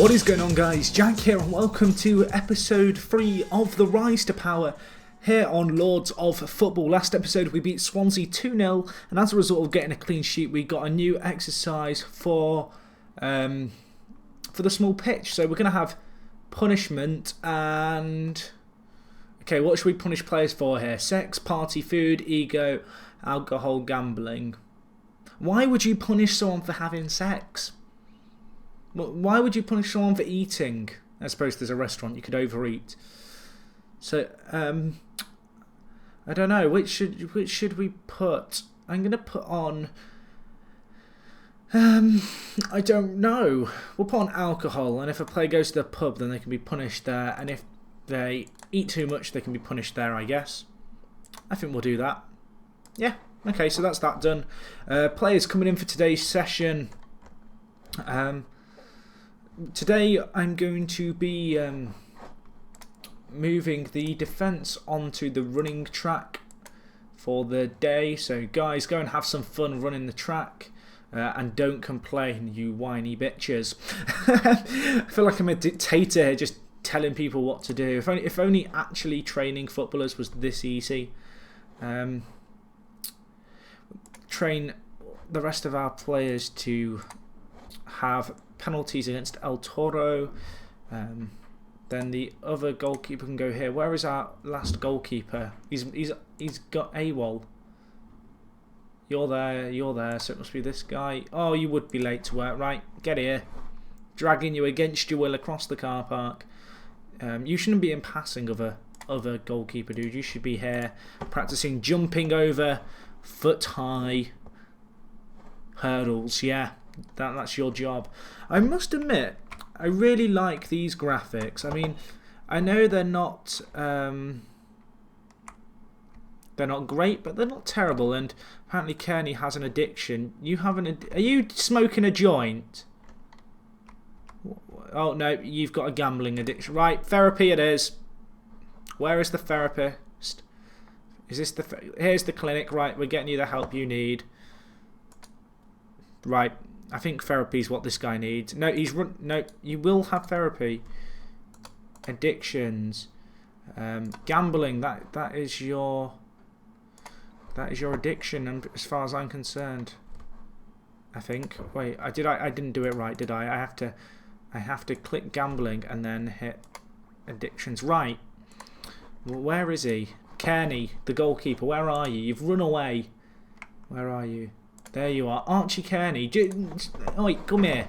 What is going on, guys? Jack here and welcome to episode 3 of the Rise to Power here on Lords of Football. Last episode we beat Swansea 2-0 and as a result of getting a clean sheet we got a new exercise for the small pitch. So we're going to have punishment and... Okay, what should we punish players for here? Sex, party, food, ego, alcohol, gambling. Why would you punish someone for having sex? Why would you punish someone for eating? I suppose there's a restaurant, you could overeat. So, I don't know, which should we put? I'm going to put on... I don't know. We'll put on alcohol, and if a player goes to the pub, then they can be punished there, and if they eat too much, they can be punished there, I guess. I think we'll do that. Yeah, okay, so that's that done. Players coming in for today's session. Today I'm going to be moving the defence onto the running track for the day. So guys, go and have some fun running the track and don't complain, you whiny bitches. I feel like I'm a dictator here, just telling people what to do. If only actually training footballers was this easy. Train the rest of our players to have penalties against El Toro. Then the other goalkeeper can go here. Where is our last goalkeeper? He's got AWOL. You're there, so it must be this guy. Oh, you would be late to work, right? Get here. Dragging you against your will across the car park. You shouldn't be in passing of a goalkeeper, dude. You should be here practicing jumping over foot-high hurdles. Yeah, that's your job. I must admit, I really like these graphics. I mean, I know they're not great, but they're not terrible. And apparently, Kearney has an addiction. You have are you smoking a joint? Oh no, you've got a gambling addiction. Right, therapy it is. Where is the therapist? Is this here's the clinic? Right, we're getting you the help you need. Right. I think therapy is what this guy needs. No, no, you will have therapy. Addictions, gambling. That is your addiction, and as far as I'm concerned, I think. Wait, I didn't do it right, did I? I have to click gambling and then hit addictions. Right. Where is he? Kearney, the goalkeeper. Where are you? You've run away. Where are you? There you are, Archie Kearney. Oh, wait, come here.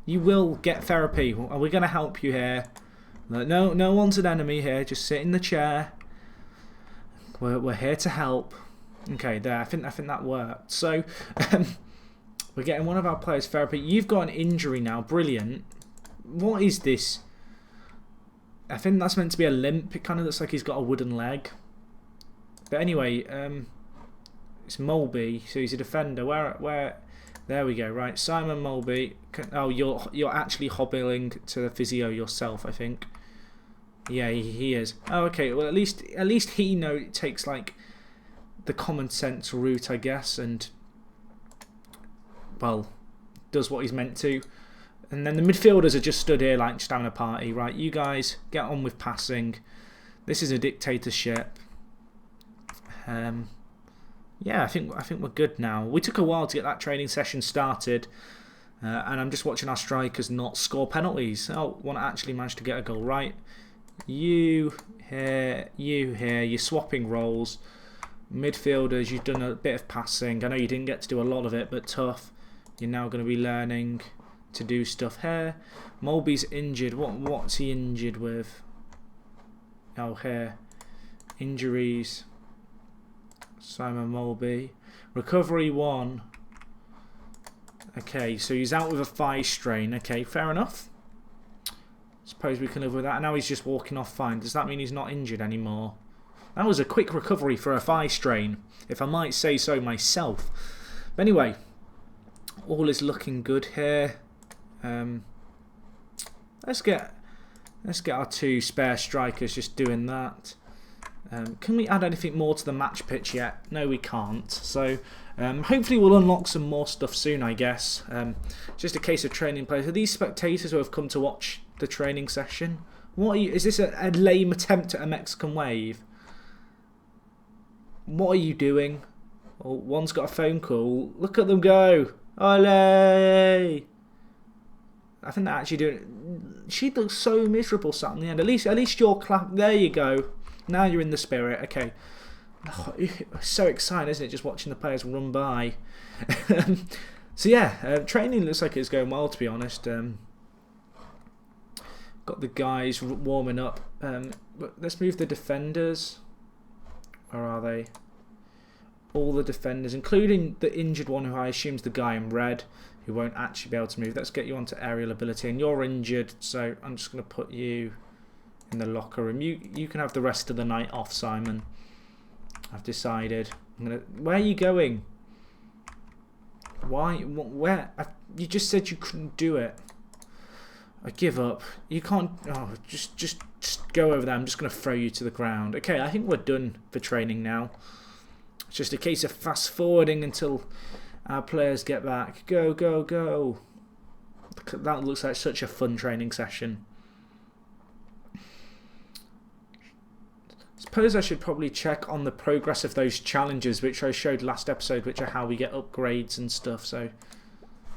You will get therapy. Are we going to help you here? No one's an enemy here. Just sit in the chair. We're here to help. Okay, there. I think that worked. So we're getting one of our players therapy. You've got an injury now. Brilliant. What is this? I think that's meant to be a limp. It kind of looks like he's got a wooden leg. But anyway, it's Mulby, so he's a defender. Where? There we go. Right, Simon Mulby. Oh, you're actually hobbling to the physio yourself, I think. Yeah, he is. Oh, okay. Well, at least he takes like the common sense route, I guess, and well, does what he's meant to. And then the midfielders are just stood here like just having a party. Right, you guys get on with passing. This is a dictatorship. Yeah, I think we're good now. We took a while to get that training session started, and I'm just watching our strikers not score penalties. Oh, one actually managed to get a goal. Right, you here, you're swapping roles. Midfielders, you've done a bit of passing. I know you didn't get to do a lot of it, but tough. You're now going to be learning to do stuff here. Mulby's injured. What's he injured with? Oh, here. Injuries. Simon Mulby. Recovery 1. Okay, so he's out with a thigh strain. Okay, fair enough. Suppose we can live with that. Now he's just walking off fine. Does that mean he's not injured anymore? That was a quick recovery for a thigh strain, if I might say so myself. But anyway, all is looking good here. Let's get our 2 spare strikers just doing that. Can we add anything more to the match pitch yet? No, we can't. So hopefully we'll unlock some more stuff soon, I guess. Just a case of training players. Are these spectators who have come to watch the training session? What are you? Is this a lame attempt at a Mexican wave? What are you doing? Oh, one's got a phone call. Look at them go. Ole! I think they're actually doing... She looks so miserable sat in the end. At least you're clap. There you go. Now you're in the spirit. Okay. Oh, it's so exciting, isn't it? Just watching the players run by. So yeah, training looks like it's going well, to be honest. Got the guys warming up. But let's move the defenders. Where are they? All the defenders, including the injured one, who I assume is the guy in red, who won't actually be able to move. Let's get you onto aerial ability, and you're injured, so I'm just going to put you in the locker room. You can have the rest of the night off, Simon. I've decided. Where are you going? Why? Where? You just said you couldn't do it. I give up. You can't. Oh, just go over there. I'm just going to throw you to the ground. Okay, I think we're done for training now. It's just a case of fast forwarding until our players get back. Go, go, go. That looks like such a fun training session. Suppose I should probably check on the progress of those challenges which I showed last episode, which are how we get upgrades and stuff. So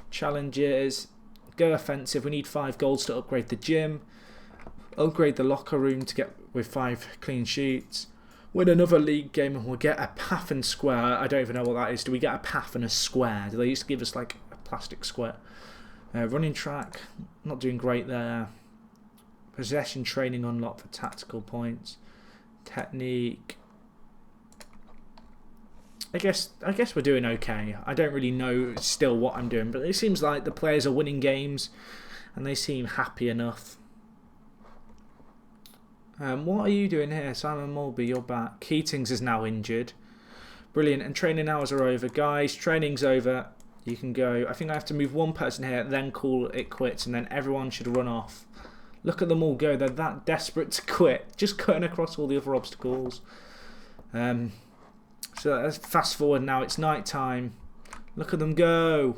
challenges, go offensive. We need 5 golds to upgrade the gym. Upgrade the locker room to get with 5 clean sheets. Win another league game and we'll get a path and square. I don't even know what that is. Do we get a path and a square? Do they used to give us like a plastic square? Running track, not doing great there. Possession training unlocked for tactical points. Technique. I guess we're doing okay. I don't really know still what I'm doing, but it seems like the players are winning games and they seem happy enough. What are you doing here? Simon Mulby, you're back. Keatings is now injured. Brilliant. And training hours are over. Guys, training's over. You can go. I think I have to move one person here, then call it quits, and then everyone should run off. Look at them all go. They're that desperate to quit. Just cutting across all the other obstacles. So let's fast forward now. It's night time. Look at them go.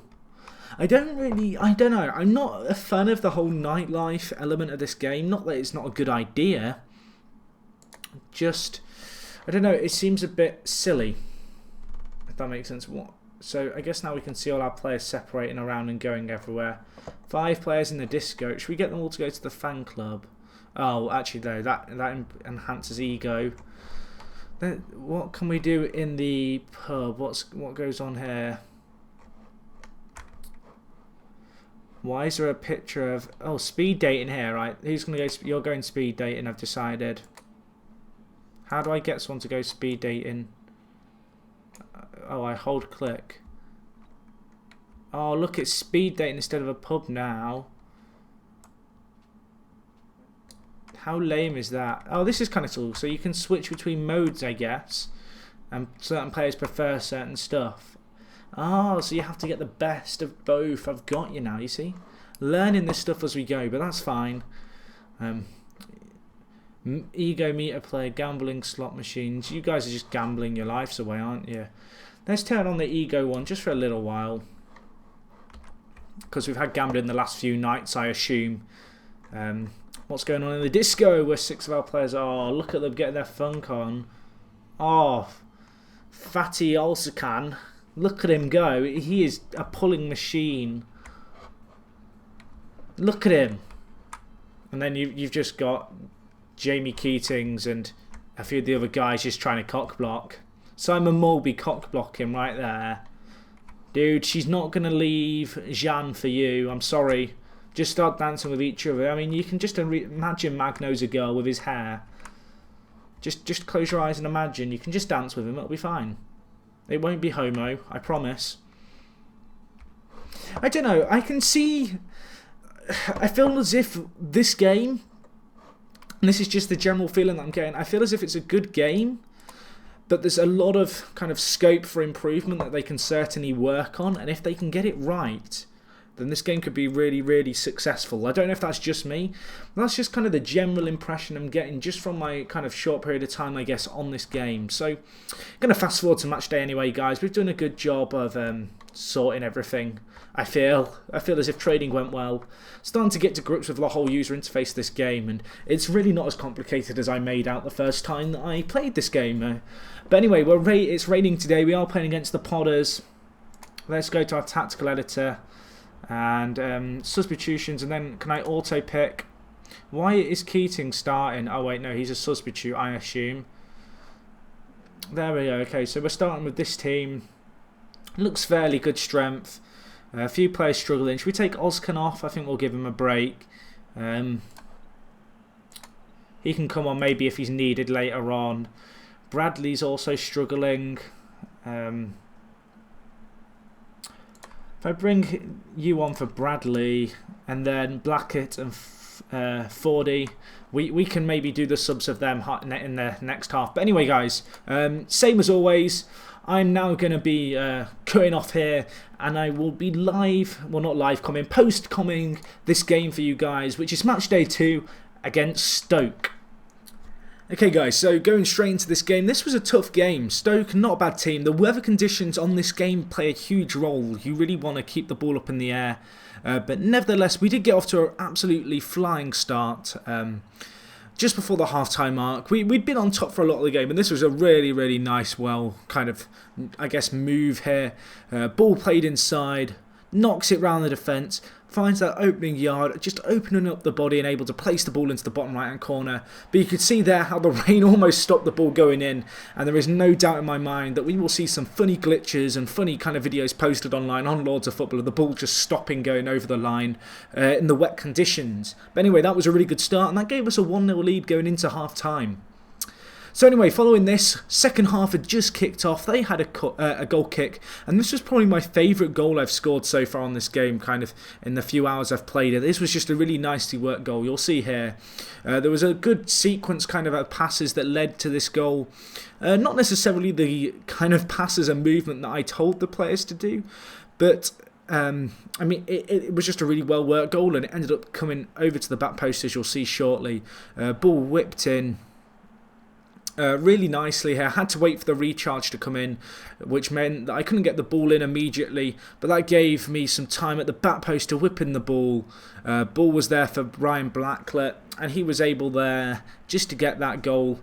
I don't know. I'm not a fan of the whole nightlife element of this game. Not that it's not a good idea. Just, I don't know. It seems a bit silly. If that makes sense. So I guess now we can see all our players separating around and going everywhere. 5 players in the disco. Should we get them all to go to the fan club? Oh, actually no. That enhances ego. What can we do in the pub? What goes on here? Why is there a picture of... Oh, speed dating here, right? Who's going to go... You're going speed dating, I've decided. How do I get someone to go speed dating? Oh, I hold click. Oh, look, it's speed dating instead of a pub now. How lame is that? Oh, this is kind of cool. So you can switch between modes, I guess. And certain players prefer certain stuff. Oh, so you have to get the best of both. I've got you now, you see? Learning this stuff as we go, but that's fine. Ego meter player, gambling slot machines. You guys are just gambling your lives away, aren't you? Let's turn on the ego one just for a little while. Because we've had gambling the last few nights, I assume. What's going on in the disco where 6 of our players are? Oh, look at them getting their funk on. Oh, Fatty Olsakan. Look at him go. He is a pulling machine. Look at him. And then you've just got Jamie Keatings and a few of the other guys just trying to cock block. Simon Mulby cock blocking right there. Dude, she's not going to leave Jeanne for you. I'm sorry. Just start dancing with each other. I mean, you can just imagine Magno's a girl with his hair. Just close your eyes and imagine. You can just dance with him. It'll be fine. It won't be homo. I promise. I don't know. I can see... I feel as if this game... And this is just the general feeling that I'm getting. I feel as if it's a good game, but there's a lot of kind of scope for improvement that they can certainly work on. And if they can get it right, then this game could be really, really successful. I don't know if that's just me. That's just kind of the general impression I'm getting just from my kind of short period of time, I guess, on this game. So, I'm going to fast forward to match day anyway, guys. We've done a good job of sorting everything. I feel as if trading went well. Starting to get to grips with the whole user interface of this game, and it's really not as complicated as I made out the first time that I played this game. But anyway, it's raining today. We are playing against the Podders. Let's go to our tactical editor and substitutions, and then can I auto pick? Why is Keating starting? Oh wait, no, he's a substitute, I assume. There we go. Okay, so we're starting with this team. Looks fairly good strength. A few players struggling. Should we take Ozkan off? I think we'll give him a break. He can come on maybe if he's needed later on. Bradley's also struggling. If I bring you on for Bradley and then Blackett and Fordy, we can maybe do the subs of them in the next half. But anyway, guys, same as always. I'm now going to be cutting off here, and I will be live, well not live coming, post coming this game for you guys, which is match day 2 against Stoke. Okay guys, so going straight into this game, this was a tough game. Stoke, not a bad team. The weather conditions on this game play a huge role. You really want to keep the ball up in the air. But nevertheless, we did get off to an absolutely flying start. Just before the half-time mark, we'd been on top for a lot of the game, and this was a really, really nice, well, kind of, I guess, move here. Ball played inside, knocks it round the defence, finds that opening yard, just opening up the body and able to place the ball into the bottom right-hand corner. But you could see there how the rain almost stopped the ball going in, and there is no doubt in my mind that we will see some funny glitches and funny kind of videos posted online on Lords of Football of the ball just stopping going over the line in the wet conditions. But anyway, that was a really good start, and that gave us a 1-0 lead going into half-time. So anyway, following this, second half had just kicked off. They had a goal kick, and this was probably my favourite goal I've scored so far on this game, kind of in the few hours I've played it. This was just a really nicely worked goal. You'll see here. There was a good sequence kind of passes that led to this goal. Not necessarily the kind of passes and movement that I told the players to do, but I mean, it was just a really well worked goal, and it ended up coming over to the back post, as you'll see shortly. Ball whipped in. Really nicely here. I had to wait for the recharge to come in, which meant that I couldn't get the ball in immediately, but that gave me some time at the back post to whip in the ball. Ball was there for Ryan Blackett, and he was able there just to get that goal.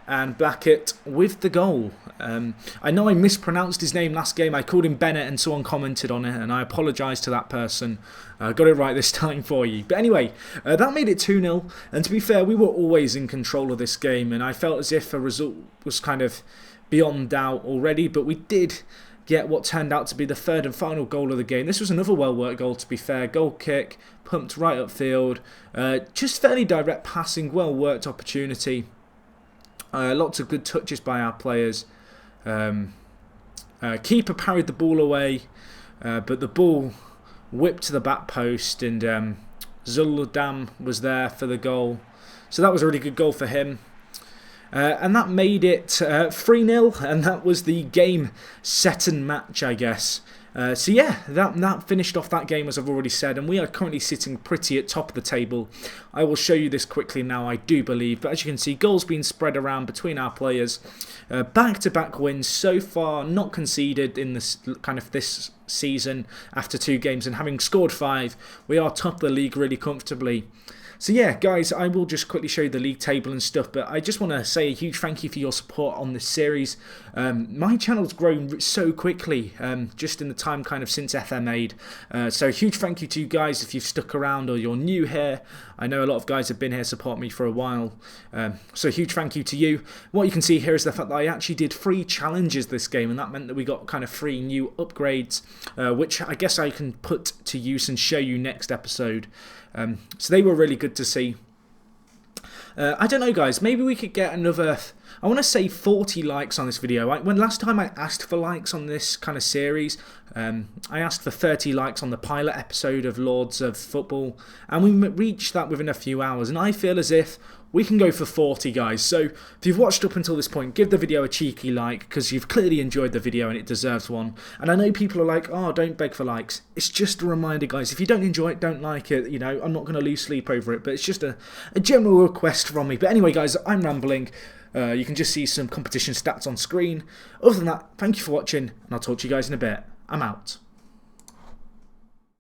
And Blackett with the goal. I know I mispronounced his name last game. I called him Bennett and someone commented on it, and I apologise to that person. I got it right this time for you. But anyway, that made it 2-0, and to be fair, we were always in control of this game, and I felt as if a result was kind of beyond doubt already, but we did get what turned out to be the third and final goal of the game. This was another well-worked goal, to be fair. Goal kick, pumped right upfield, just fairly direct passing, well-worked opportunity. Lots of good touches by our players. Keeper parried the ball away, but the ball whipped to the back post, and Zuldam was there for the goal. So that was a really good goal for him. And that made it 3-0, and that was the game, set and match, I guess. So yeah, that finished off that game, as I've already said, and we are currently sitting pretty at top of the table. I will show you this quickly now, I do believe, but as you can see, goals being spread around between our players. Back-to-back wins so far, not conceded in this season after 2 games, and having scored 5, we are top of the league really comfortably. So yeah, guys, I will just quickly show you the league table and stuff, but I just want to say a huge thank you for your support on this series. My channel's grown so quickly, just in the time kind of since FM made. So a huge thank you to you guys if you've stuck around or you're new here. I know a lot of guys have been here support me for a while. So a huge thank you to you. What you can see here is the fact that I actually did 3 challenges this game, and that meant that we got kind of 3 new upgrades, which I guess I can put to use and show you next episode. So they were really good to see. I don't know, guys, maybe we could get another, I want to say 40 likes on this video. When last time I asked for likes on this kind of series, I asked for 30 likes on the pilot episode of Lords of Football, and we reached that within a few hours, and I feel as if we can go for 40, guys. So if you've watched up until this point, give the video a cheeky like, because you've clearly enjoyed the video and it deserves one. And I know people are like, oh, don't beg for likes. It's just a reminder, guys. If you don't enjoy it, don't like it. You know, I'm not going to lose sleep over it, but it's just a general request from me. But anyway, guys, I'm rambling. You can just see some competition stats on screen. Other than that, thank you for watching, and I'll talk to you guys in a bit. I'm out.